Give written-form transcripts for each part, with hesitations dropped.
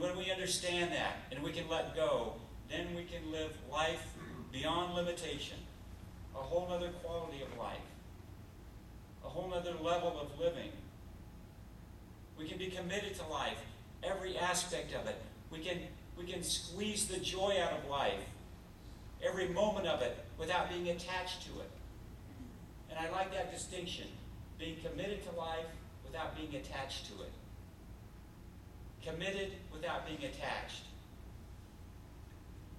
when we understand that and we can let go, then we can live life beyond limitation, a whole other quality of life, a whole other level of living. We can be committed to life, every aspect of it. We can squeeze the joy out of life, every moment of it, without being attached to it. And I like that distinction, being committed to life without being attached to it. Committed without being attached.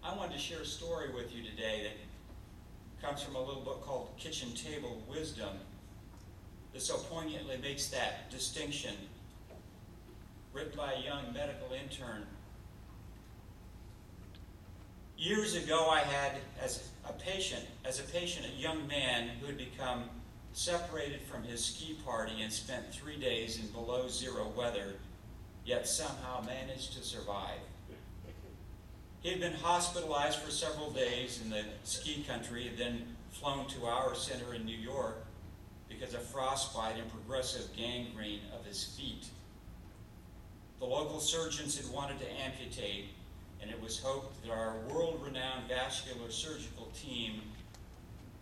I wanted to share a story with you today that comes from a little book called Kitchen Table Wisdom that so poignantly makes that distinction, written by a young medical intern. Years ago, I had, as a patient, a young man who had become separated from his ski party and spent 3 days in below zero weather, yet somehow managed to survive. He had been hospitalized for several days in the ski country and then flown to our center in New York because of frostbite and progressive gangrene of his feet. The local surgeons had wanted to amputate, and it was hoped that our world-renowned vascular surgical team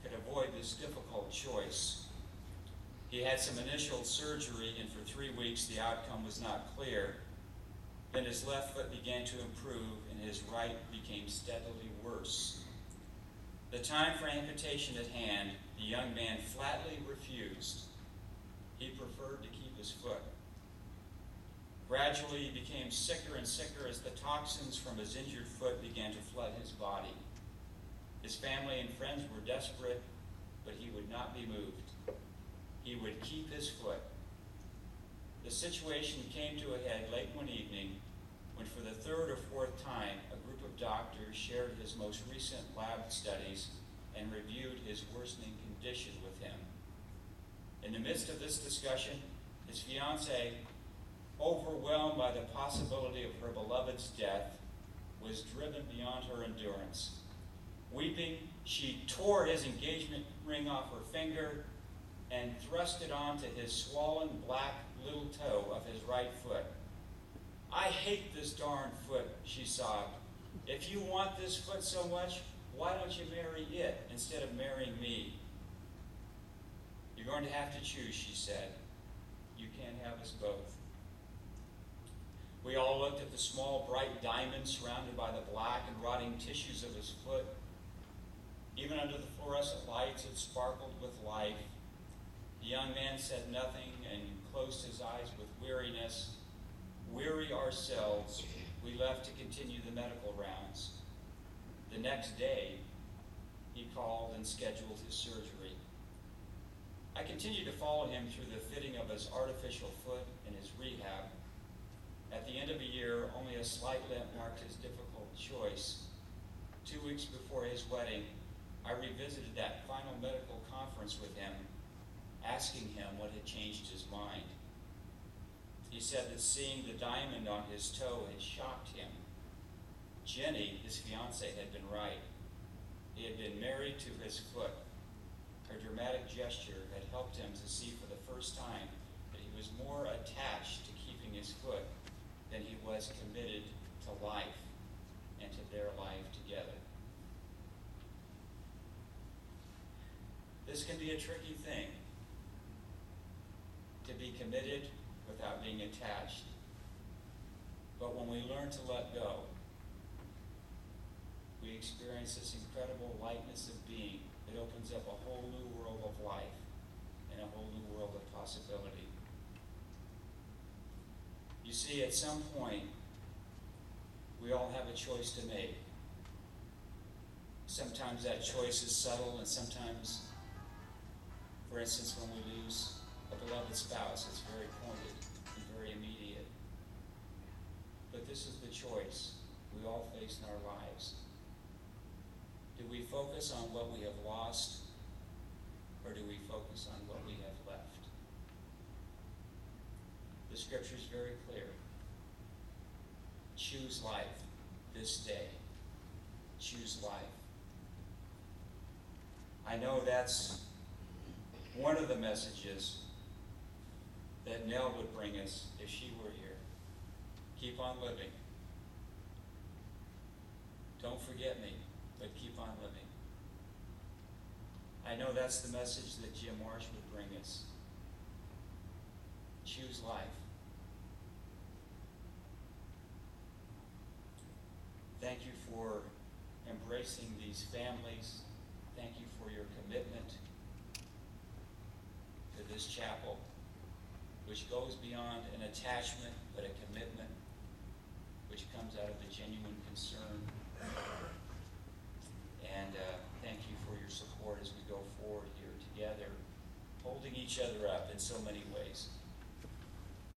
could avoid this difficult choice. He had some initial surgery, and for 3 weeks the outcome was not clear. Then his left foot began to improve, and his right became steadily worse. The time for amputation at hand, the young man flatly refused. He preferred to keep his foot. Gradually, he became sicker and sicker as the toxins from his injured foot began to flood his body. His family and friends were desperate, but he would not be moved. He would keep his foot. The situation came to a head late one evening when, for the third or fourth time, a group of doctors shared his most recent lab studies and reviewed his worsening condition with him. In the midst of this discussion, his fiancée, overwhelmed by the possibility of her beloved's death, was driven beyond her endurance. Weeping, she tore his engagement ring off her finger and thrust it onto his swollen black little toe of his right foot. "I hate this darn foot," she sobbed. "If you want this foot so much, why don't you marry it instead of marrying me?" "You're going to have to choose," she said. "You can't have us both." We all looked at the small, bright diamond surrounded by the black and rotting tissues of his foot. Even under the fluorescent lights, it sparkled with life. The young man said nothing and closed his eyes with weariness. Weary ourselves, we left to continue the medical rounds. The next day, he called and scheduled his surgery. I continued to follow him through the fitting of his artificial foot and his rehab. At the end of a year, only a slight limp marked his difficult choice. 2 weeks before his wedding, I revisited that final medical conference with him, asking him what had changed his mind. He said that seeing the diamond on his toe had shocked him. Jenny, his fiancée, had been right. He had been married to his foot. Her dramatic gesture had helped him to see for the first time that he was more attached to keeping his foot than he was committed to life and to their life together. This can be a tricky thing, to be committed without being attached. But when we learn to let go, we experience this incredible lightness of being that opens up a whole new world of life and a whole new world of possibility. You see, at some point, we all have a choice to make. Sometimes that choice is subtle, and sometimes, for instance, when we lose a beloved spouse, it's very pointed and very immediate. But this is the choice we all face in our lives. Do we focus on what we have lost, or do we focus on what we have left? The scripture is very clear. Choose life this day. Choose life. I know that's one of the messages that Nell would bring us if she were here. Keep on living. Don't forget me, but keep on living. I know that's the message that Jim Marsh would bring us. Choose life. Thank you for embracing these families. Thank you for your commitment to this chapel, which goes beyond an attachment, but a commitment which comes out of a genuine concern. And thank you for your support as we go forward here together, holding each other up in so many